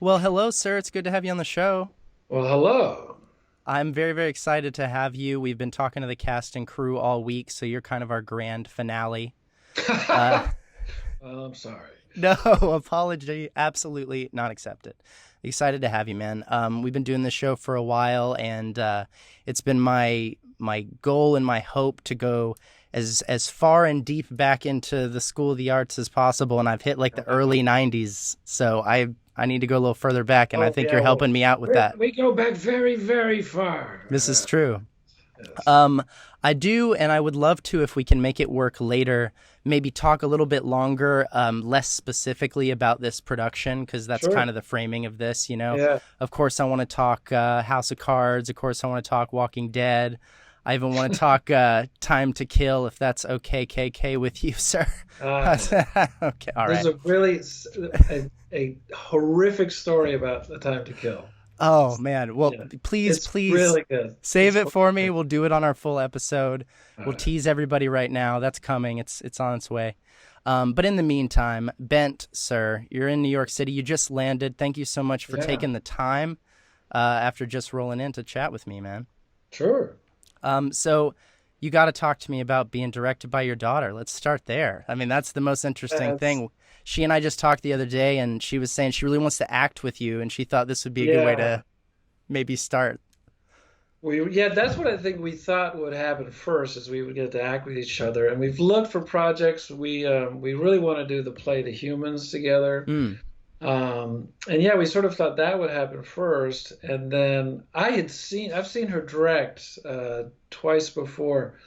Well, hello, sir. It's good to have you on the show. Well, hello. I'm very, very excited to have you. We've been talking to the cast and crew all week, so you're kind of our grand finale. Uh, Well, I'm sorry. no apology, absolutely not accepted. Excited to have you, man. We've been doing this show for a while, and it's been my goal and my hope to go as far and deep back into the School of the Arts as possible, and I've hit like the early '90s, so I need to go a little further back, and I Oh, think yeah. you're Well, helping me out with that. we go back very, very far. This is true. Yes. Um, I do, and I would love to, if we can make it work later, maybe talk a little bit longer, less specifically about this production, because that's Sure. kind of the framing of this, you know. Yeah. Of course, I want to talk House of Cards. Of course, I want to talk Walking Dead. I even want to talk Time to Kill, if that's okay, KK, with you, sir. Uh, Okay, all there's right. a really a horrific story about The Time to Kill. Oh, man. Well, Yeah. please, It's please really good. save It's it for really me. good. We'll do it on our full episode. All We'll right. tease everybody right now. That's coming. It's on its way. But in the meantime, Bent, sir, you're in New York City. You just landed. Thank you so much for Yeah. taking the time after just rolling in to chat with me, man. Sure. So you got to talk to me about being directed by your daughter. Let's start there. I mean, that's the most interesting That's thing. She and I just talked the other day, and she was saying she really wants to act with you, and she thought this would be a good way yeah. to maybe start. That's what I think we thought would happen first, is we would get to act with each other, and we've looked for projects. We really want to do the play The Humans together. Mm, And yeah, we sort of thought that would happen first, and then I've seen her direct twice before,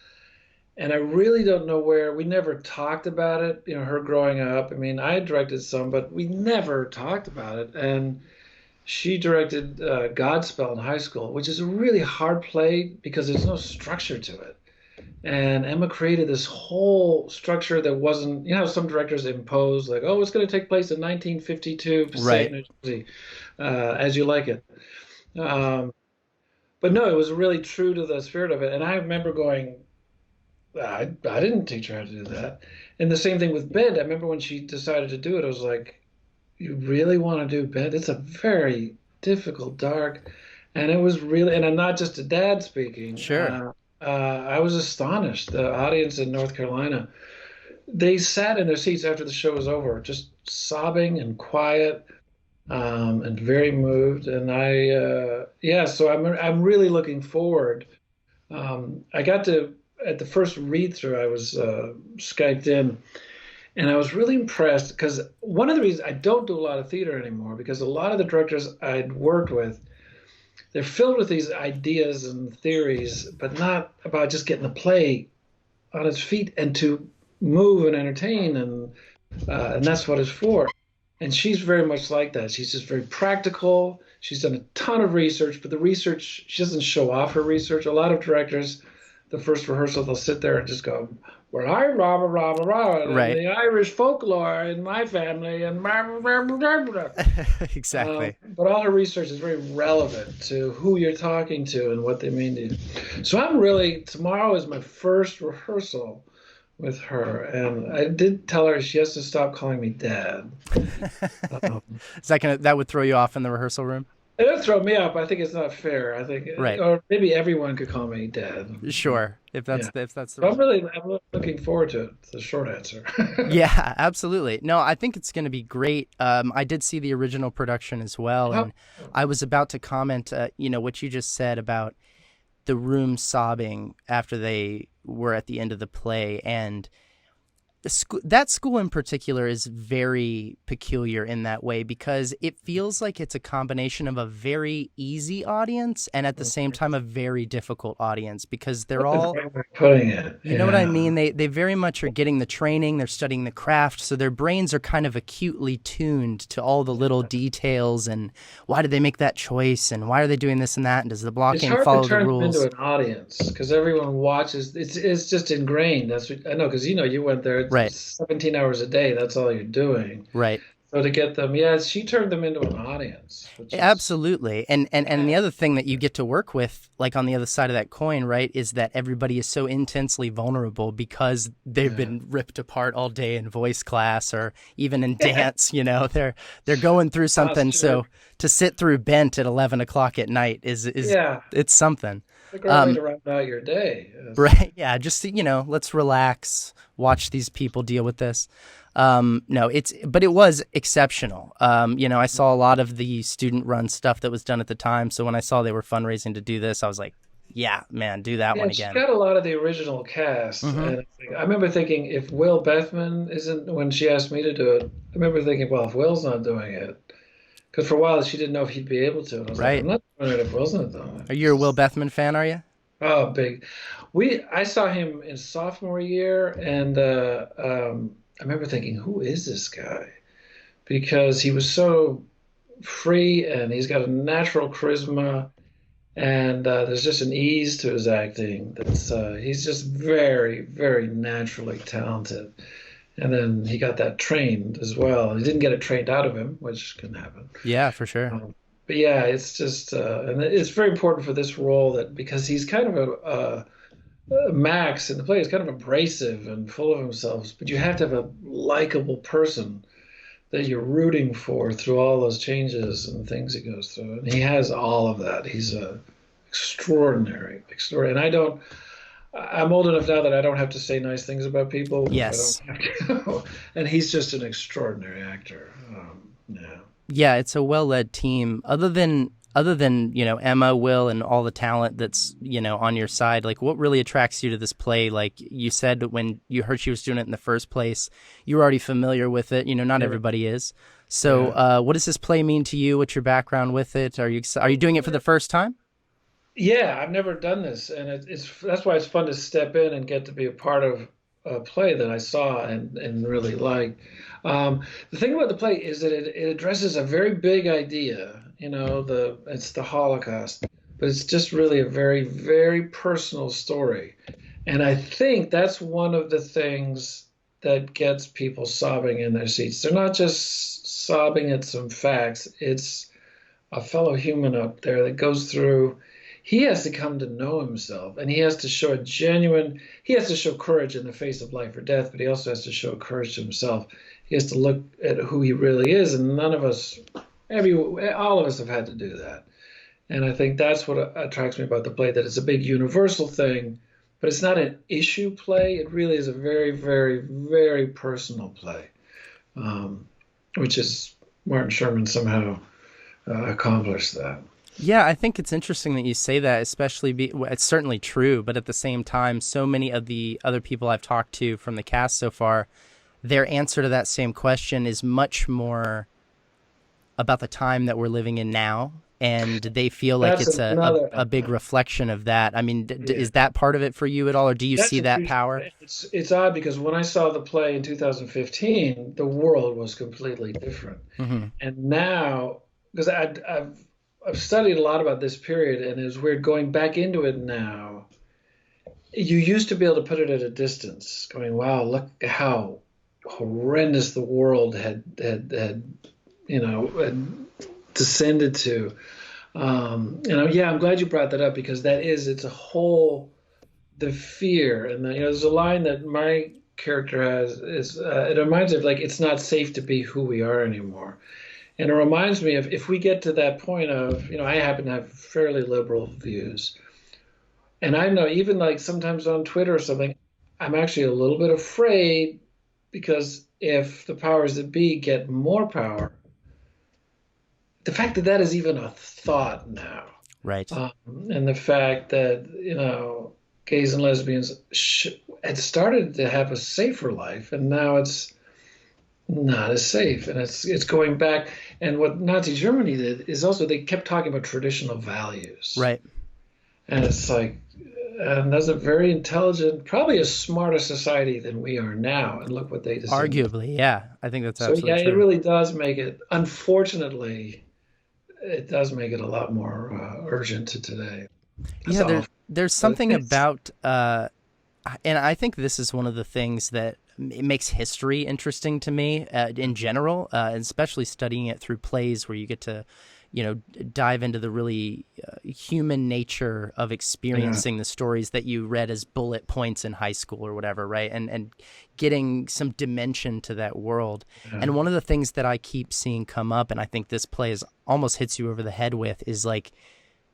and I really don't know where. We never talked about it, her growing up. I mean, I directed some, but we never talked about it. And she directed Godspell in high school, which is a really hard play because there's no structure to it. And Emma created this whole structure that wasn't, some directors impose, like, oh, it's going to take place in 1952, Passaic, right. New Jersey, as you like it. Um, but no, it was really true to the spirit of it. And I remember going, I didn't teach her how to do that. And the same thing with Bend. I remember when she decided to do it, I was like, you really want to do Bend? It's a very difficult, dark, and it was really, and I'm not just a dad speaking. Sure. I was astonished. The audience in North Carolina, they sat in their seats after the show was over, just sobbing and quiet, and very moved. And yeah, so I'm really looking forward. I got to at the first read through, I was Skyped in, and I was really impressed because one of the reasons I don't do a lot of theater anymore, because a lot of the directors I'd worked with, they're filled with these ideas and theories, but not about just getting the play on its feet and to move and entertain, and that's what it's for. And she's very much like that. She's just very practical. She's done a ton of research, but the research, she doesn't show off her research. A lot of directors, the first rehearsal, they'll sit there and just go, well, I rah rah rah rah, and Right. the Irish folklore in my family, and blah, blah, blah, blah, blah. Exactly. But all her research is very relevant to who you're talking to and what they mean to you. So tomorrow is my first rehearsal with her, and I did tell her she has to stop calling me dad. Um, Is that would throw you off in the rehearsal room? it doesn't throw me up. I think it's not fair. I think, Right. or maybe everyone could call me dad. Sure. Yeah. If that's the So I'm looking forward to it. It's the short answer. Yeah, absolutely. No, I think it's going to be great. I did see the original production as well, How- and I was about to comment, what you just said about the room sobbing after they were at the end of the play, and that school in particular is very peculiar in that way because it feels like it's a combination of a very easy audience and at the same time a very difficult audience because they're That's a all, great way of putting it. you know what I Yeah. mean? They very much are getting the training, they're studying the craft, so their brains are kind of acutely tuned to all the little details and why did they make that choice and why are they doing this and that and does the It's blocking hard to follow the turn them into rules? an audience because everyone watches. It's just ingrained. That's what I know because you went there. Right, It's 17 hours a day. That's all you're doing. right. So to get them, yeah, she turned them into an audience, which is Absolutely. And the yeah, other thing that you get to work with, like on the other side of that coin, right, is that everybody is so intensely vulnerable because they've yeah, been ripped apart all day in voice class or even in dance, they're going through something. posture. So to sit through Bent at 11 o'clock at night is Yeah, it's something. a great way Um, to round out your day. right. Yeah. Just, let's relax, watch these people deal with this. No, but it was exceptional. I saw a lot of the student run stuff that was done at the time. So when I saw they were fundraising to do this, I was like, yeah, man, do that one Yeah, she again. got a lot of the original cast, Hmm. and I remember thinking if Will Bethman isn't when she asked me to do it, I remember thinking, well, if Will's not doing it, because for a while she didn't know if he'd be able to, and I was like, I'm Right. not doing it if Will's not doing Are it. you a Will Bethman fan? Are you? Oh, big. I saw him in sophomore year, and I remember thinking, who is this guy? Because he was so free, and he's got a natural charisma, and there's just an ease to his acting. That's he's just very, very naturally talented. And then he got that trained as well. He didn't get it trained out of him, which can happen. Yeah, for sure. But yeah, it's just, and it's very important for this role that because he's kind of Max in the play is kind of abrasive and full of himself, but you have to have a likable person that you're rooting for through all those changes and things he goes through. And he has all of that. He's a extraordinary, extraordinary. And I'm old enough now that I don't have to say nice things about people if I don't Yes. have to. And he's just an extraordinary actor. Yeah. Yeah, it's a well-led team. Other than Emma, Will, and all the talent that's on your side, like what really attracts you to this play? Like you said, when you heard she was doing it in the first place, you were already familiar with it. Not Yeah. everybody is. So, Yeah. what does this play mean to you? What's your background with it? Are you doing it for the first time? Yeah, I've never done this, and it's that's why it's fun to step in and get to be a part of a play that I saw and really liked. The thing about the play is that it addresses a very big idea. It's the Holocaust, but it's just really a very, very personal story. And I think that's one of the things that gets people sobbing in their seats. They're not just sobbing at some facts. It's a fellow human up there that goes through. He has to come to know himself, and he has to show he has to show courage in the face of life or death, but he also has to show courage to himself. He has to look at who he really is, and none of us, all of us have had to do that. And I think that's what attracts me about the play, that it's a big universal thing, but it's not an issue play. It really is a very, very, very personal play, um, which is Martin Shaerman somehow accomplished that. Yeah, I think it's interesting that you say that, especially well, it's certainly true, but at the same time, so many of the other people I've talked to from the cast so far, their answer to that same question is much more about the time that we're living in now. And they feel like That's it's another a big element. reflection of that. I mean, Yeah. is that part of it for you at all, or do you That's see a that huge. power? It's odd because when I saw the play in 2015, the world was completely different, Hmm. and now because I've studied a lot about this period, and it's weird going back into it now. You used to be able to put it at a distance, going, "Wow, look how horrendous the world had had descended to." Yeah, I'm glad you brought that up because it's a whole the fear and there's a line that my character has is it reminds me of like it's not safe to be who we are anymore, and it reminds me of if we get to that point of I happen to have fairly liberal views, and I know even like sometimes on Twitter or something, I'm actually a little bit afraid because if the powers that be get more power, the fact that that is even a thought now. Right. And the fact that gays and lesbians had started to have a safer life, and now it's not as safe, and it's going back. And what Nazi Germany did is also they kept talking about traditional values, Right. and it's like, and that's a very intelligent, probably a smarter society than we are now. And look what they descended. Arguably, yeah. I think that's So yeah, absolutely it true. really does make it. Unfortunately, it does make it a lot more urgent to today. That's Yeah, all. there's But something it's about and I think this is one of the things that it makes history interesting to me in general, especially studying it through plays where you get to, dive into the really human nature of Yeah. experiencing the stories that you read as bullet points in high school or whatever, right? And getting some dimension to that world. Yeah. And one of the things that I keep seeing come up, and I think this play almost hits you over the head with, is like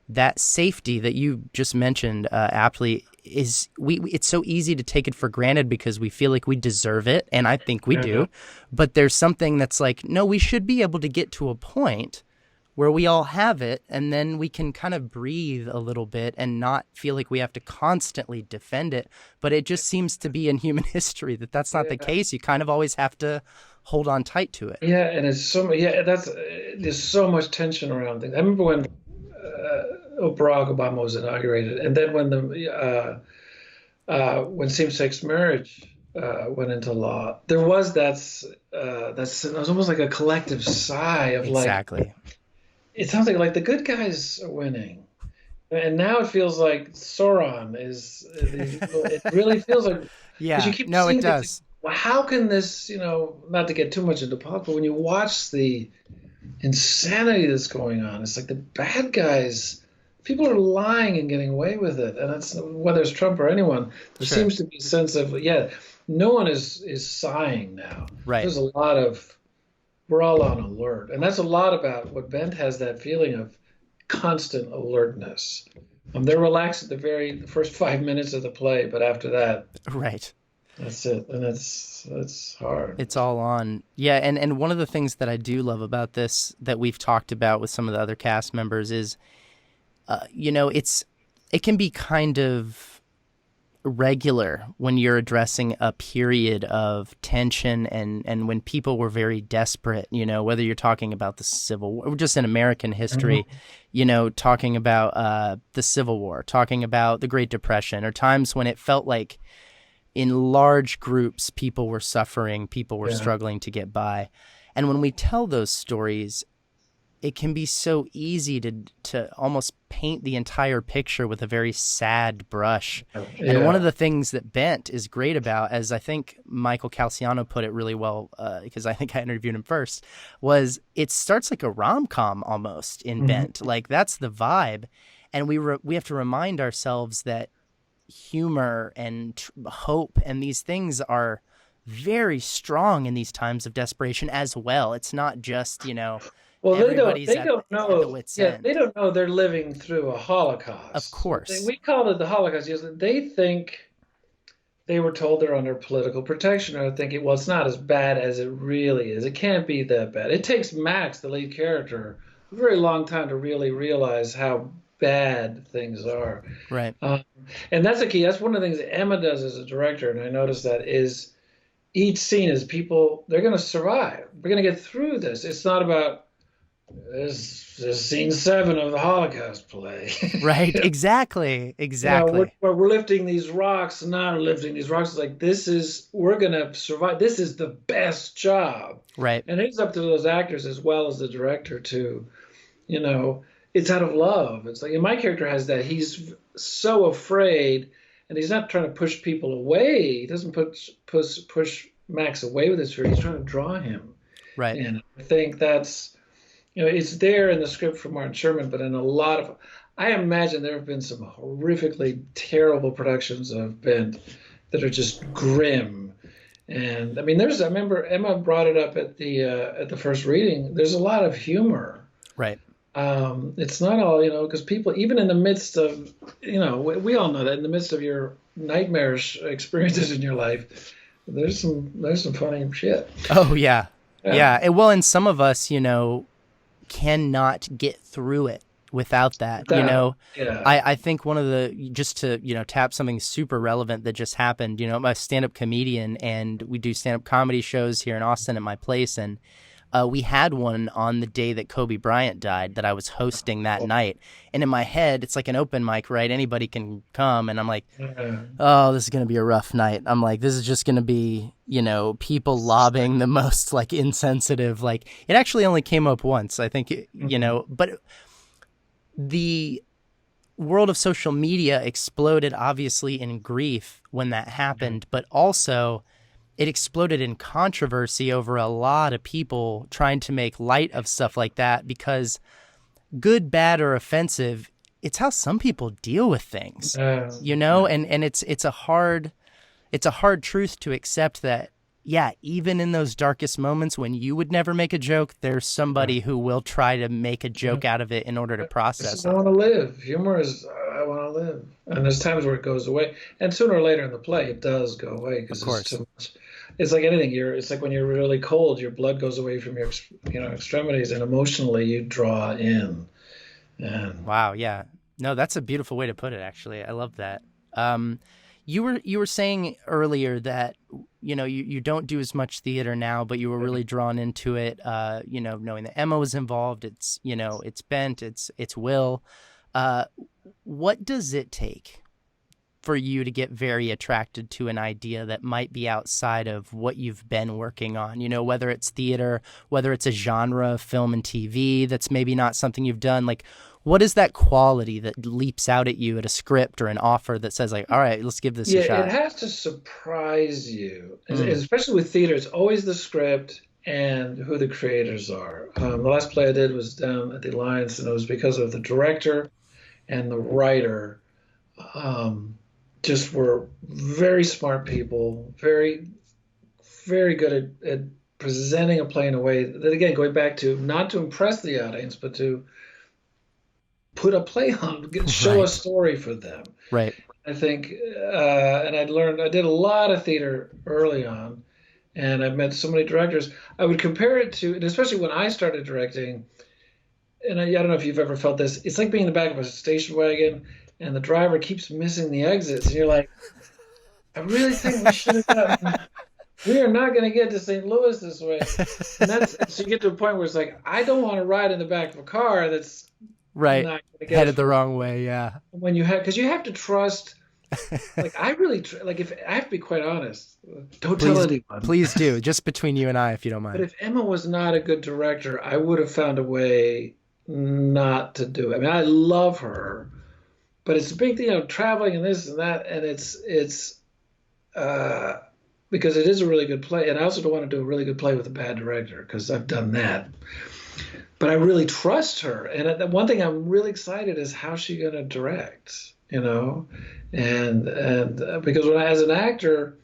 that safety that you just mentioned aptly is it's so easy to take it for granted because we feel like we deserve it, and I think we Yeah. do. But there's something that's like, no, we should be able to get to a point where we all have it, and then we can kind of breathe a little bit and not feel like we have to constantly defend it. But it just seems to be in human history that that's not the Yeah. case. You kind of always have to hold on tight to it. Yeah, and it's so yeah, that's there's so much tension around things. I remember when Barack Obama was inaugurated, and then when same-sex marriage went into law, there was it was almost like a collective sigh of like Exactly. it sounds like the good guys are winning, and now it feels like Sauron is. It really feels like because you Yeah, keep no, it seeing things. Like, does. well, how can this? Not to get too much into politics, but when you watch the insanity that's going on, it's like the bad guys. People are lying and getting away with it, and it's whether it's Trump or anyone. There Sure. seems to be a sense of no one is sighing now. Right. There's a lot of we're all on alert, and that's a lot about what Bent has that feeling of constant alertness. They're relaxed at the first 5 minutes of the play, but after that, Right. that's it, and it's hard. It's all on. Yeah, and one of the things that I do love about this that we've talked about with some of the other cast members is it can be kind of regular when you're addressing a period of tension and when people were very desperate, whether you're talking about the Civil War, just in American history, talking about the Civil War, talking about the Great Depression, or times when it felt like in large groups people were suffering, people were Yeah, struggling to get by. And when we tell those stories, it can be so easy to almost paint the entire picture with a very sad brush. And one of yeah, the things that Bent is great about, as I think Michael Calciano put it really well, because I think I interviewed him first, was it starts like a rom-com almost in hmm Bent. Like that's the vibe. And we have to remind ourselves that humor and hope and these things are very strong in these times of desperation as well. It's not just, Well, everybody's they at don't the know. wit's Yeah, they end. don't know they're living through a Of Holocaust. course. We call it the Holocaust. Yes, they think they were told they're under political protection, or thinking, well, it's not as bad as it really is. It can't be that bad. It takes Max, the lead character, a very long time to really realize how bad things are. Right. Um, and that's the key. That's one of the things that Emma does as a director, and I noticed that is each scene is people, they're going to survive. We're going to get through this. It's not about this scene 7 of the Holocaust play. Right. Exactly. Exactly. We're lifting these rocks, not lifting these rocks. It's like we're gonna survive. This is the best job, Right. and it's up to those actors as well as the director to, you know, it's out of love. It's like, and my character has that. He's so afraid, and he's not trying to push people away. He doesn't push Max away with his fear. He's trying to draw him, Right. and I think that's it's there in the script from Martin Shaerman, but in a lot of, I imagine there have been some horrifically terrible productions of Bent that are just grim. And I mean, I remember Emma brought it up at the first reading. There's a lot of humor. Right. It's not all, because people, even in the midst of, we all know that in the midst of your nightmarish experiences in your life, there's some funny shit. Oh yeah. Yeah. Yeah. Well, and some of us, cannot get through it without that. Yeah. I think one of the, just to, tap something super relevant that just happened, I'm a stand-up comedian and we do stand-up comedy shows here in Austin at my place. And we had one on the day that Kobe Bryant died that I was hosting that night. And in my head, it's like an open mic, right? Anybody can come. And I'm like, oh, this is going to be a rough night. I'm like, this is just going to be, people lobbing the most like insensitive, like it actually only came up once, I think, but the world of social media exploded obviously in grief when that happened, but also it exploded in controversy over a lot of people trying to make light of stuff like that because good, bad, or offensive, it's how some people deal with things, Yeah. and it's a hard truth to accept that, yeah, even in those darkest moments when you would never make a joke, there's Yeah. somebody who will try to make a joke out of it in order to This is process I it. want to live. Humor is I want to live, and there's times where it goes away, and sooner or later in the play it does go away Of because it's course. too much. It's like anything. It's like when you're really cold, your blood goes away from your extremities, and emotionally you draw in. And Wow, yeah. No, that's a beautiful way to put it, actually. I love that. Um, you were saying earlier that you don't do as much theater now, but you were really drawn into it. Knowing that Emma was involved, it's Bent, it's Will. Uh, what does it take for you to get very attracted to an idea that might be outside of what you've been working on? Whether it's theater, whether it's a genre of film and TV that's maybe not something you've done. Like, what is that quality that leaps out at you at a script or an offer that says, like, all right, let's give this a yeah, it shot? has to surprise you, Mm, especially with theater. It's always the script and who the creators are. The last play I did was down at the Alliance, and it was because of the director and the writer. Um, just were very smart people, very, very good at presenting a play in a way that, again, going back to not to impress the audience, but to put a play on, show a right, story for them. right. I think, and I did a lot of theater early on, and I've met so many directors. I would compare it to, and especially when I started directing, and I don't know if you've ever felt this, it's like being in the back of a station wagon and the driver keeps missing the exits, and you're like, I really think we should have gotten, we are not going to get to St. Louis this way. And so you get to a point where it's like, I don't want to ride in the back of a car that's Right. not going to get Headed us the where wrong way. Yeah. when because you have to trust. Like I really like if I have to be quite honest, don't tell Please, anyone. please do. Just between you and I, if you don't But mind. if Emma was not a good director, I would have found a way not to do it. I mean, I love her, but it's a big thing, traveling and this and that, and it's uh, because it is a really good play, and I also don't want to do a really good play with a bad director because I've done that. But I really trust her, and one thing I'm really excited is how she's going to direct, and because as an actor,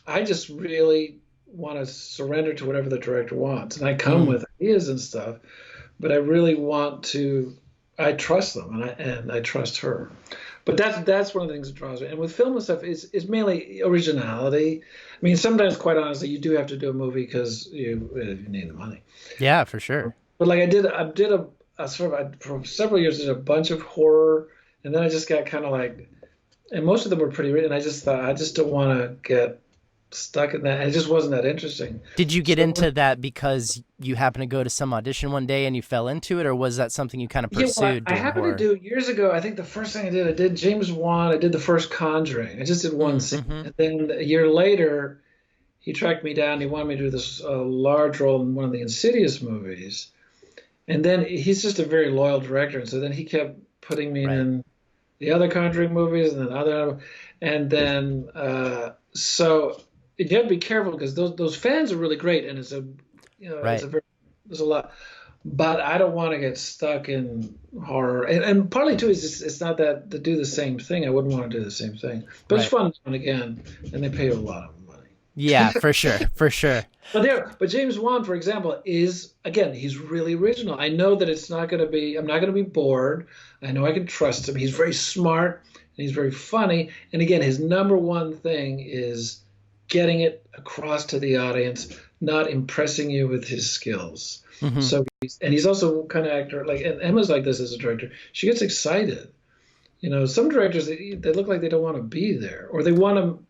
I just really want to surrender to whatever the director wants, and I come Mm, with ideas and stuff, but I really want to. I trust them, and I trust her. But that's one of the things that draws me. And with film and stuff, is mainly originality. I mean, sometimes, quite honestly, you do have to do a movie because you need the money. yeah, for sure. But like I did a sort of for several years did a bunch of horror, and then I just got kind of like, and most of them were pretty. And I just thought I just don't want to get stuck in that. And it just wasn't that interesting. Did you get So into that because you happened to go to some audition one day and you fell into it, or was that something you kind of yeah, well, pursued I doing happened to horror? do years ago. I think the first thing I did James Wan. I did the first Conjuring. I just did one scene, Mm-hmm. and then a year later, he tracked me down. He wanted me to do this large role in one of the Insidious movies. And then he's just a very loyal director, and so then he kept putting me Right. in the other Conjuring movies, and then and then so you have to be careful because those fans are really great, and it's Right. a very there's a lot, but I don't want to get stuck in horror, and partly too is it's not that to do the same thing. I wouldn't want to do the same thing, but it's Right. fun and again, and they pay a lot of Yeah, money. for sure. For sure. But James Wan, for example, is again he's really original. I know that it's not going to be. I'm not going to be bored. I know I can trust him. He's very smart and he's very funny. And again, his number one thing is getting it across to the audience, not impressing you with his skills. Hmm. So he's also kind of actor like and Emma's like this as a director. She gets excited. Some directors they look like they don't want to be there or they want to.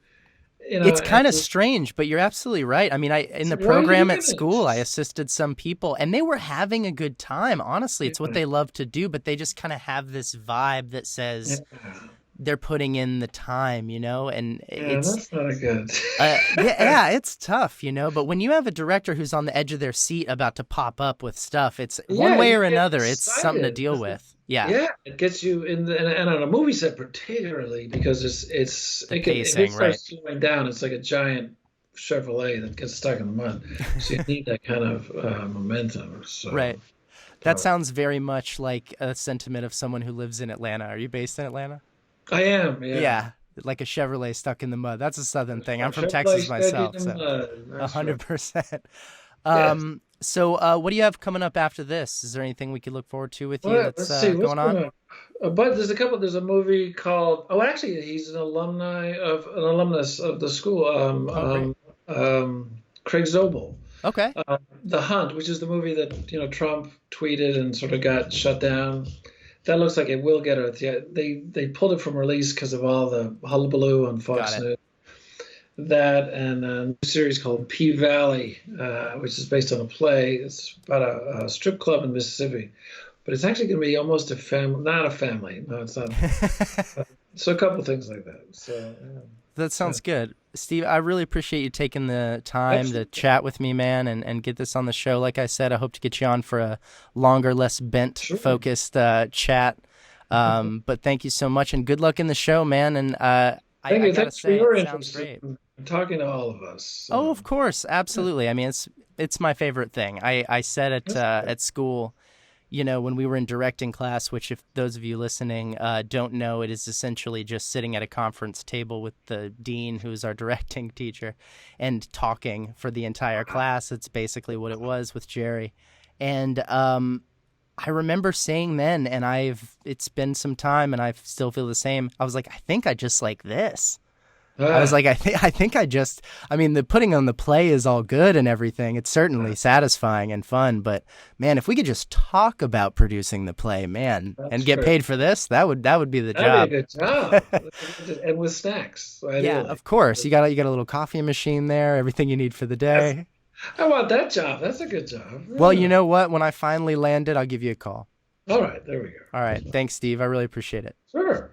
It's And kind of strange, but you're absolutely right. I mean, I in it's the like, why are you program at doing school, I this? assisted some people and they were having a good time. Honestly, it's what Yeah. they love to do, but they just kind of have this vibe that Yeah. says they're putting in the time, and Yeah, it's that's not a good. yeah, it's tough, but when you have a director who's on the edge of their seat about to pop up with stuff, it's one Yeah, way you or get another, it's something to excited. deal with. Yeah, Yeah, it gets you in and on a movie set particularly because the if it pacing, right? starts slowing down, it's like a giant Chevrolet that gets stuck in the mud. So you need that kind of momentum. So Right. That sounds very much like a sentiment of someone who lives in Atlanta. Are you based in Atlanta? I am, yeah. Yeah, like a Chevrolet stuck in the mud. That's a southern thing. I'm from Chevrolet Texas stuck in myself, the so mud. That's right. 100%. Yes. So what do you have coming up after this? Is there anything we could look forward to with you Well, that's let's see what's going going on? on. But there's a couple. There's a movie called. Oh, actually, he's an alumnus of the school. Oh, great. Craig Zobel. Okay, The Hunt, which is the movie that Trump tweeted and sort of got shut down. That looks like it will get a. Yeah, they pulled it from release because of all the hullabaloo on got Fox it. News. That and a new series called P Valley, which is based on a play. It's about a strip club in Mississippi, but it's actually going to be almost a family, not a family. No, it's not. So a couple of things like that. So That yeah. sounds good. Steve, I really appreciate you taking the time to Absolutely. chat with me, man, and get this on the show. Like I said, I hope to get you on for a longer, less bent Sure. focused chat. But thank you so much, and good luck in the show, man. And Thank I you. gotta Thanks for say, your it sounds interest great. in talking to all of us. Oh, So of course, yeah, absolutely. I mean, it's my favorite thing. I said it that's good. at school, when we were in directing class, which if those of you listening don't know, it is essentially just sitting at a conference table with the dean, who's our directing teacher, and talking for the entire class. It's basically what it was with Jerry. And I remember saying then, and it's been some time, and I still feel the same. I was like, I think I just like this. I was Ah, like, I mean, the putting on the play is all good and everything. It's certainly satisfying and fun, but man, if we could just talk about producing the play, man, and that's get true. paid for this, that would be the That'd be a job. good job. And with snacks, Yeah, ideally. of course. You got a little coffee machine there, everything you need for the Yes. day. I want that job. That's a good job. Well, you Yeah. know what? When I finally land it, I'll give you a call. All right, there we go. All right. Thanks, Steve. I really appreciate it. Sure.